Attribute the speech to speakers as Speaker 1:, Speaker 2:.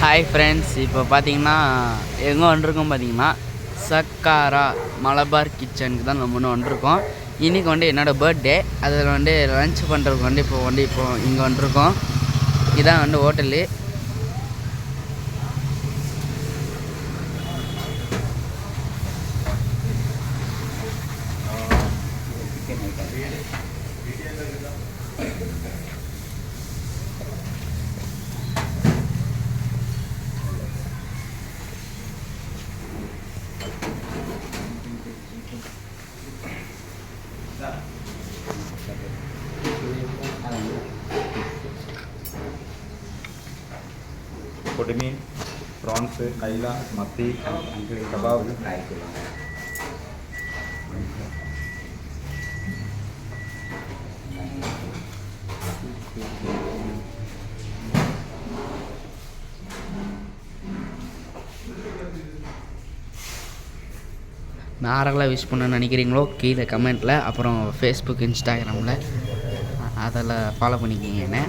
Speaker 1: Hi friends, இப்போ பார்த்தீங்கன்னா எங்கே வந்துருக்கோம் பார்த்தீங்கன்னா சக்காரா மலபார் கிச்சனுக்கு தான் நம்ம வந்துருக்கோம். இன்றைக்கி என்னோடய பர்த்டே, அதில் லன்ச் பண்ணுறதுக்கு இப்போ இங்கே வந்துருக்கோம். இதான் ஹோட்டலு.
Speaker 2: പൊടിമീൻ, പ്രോൺസ്, കൈല, മത്തി, കബാബ്.
Speaker 1: யாரெல்லாம் விஷ் பண்ண நினைக்கிறீங்களோ கீழே கமெண்ட்டில், அப்புறம் ஃபேஸ்புக், இன்ஸ்டாகிராமில் அதில் ஃபாலோ பண்ணிக்கிங்க என்ன.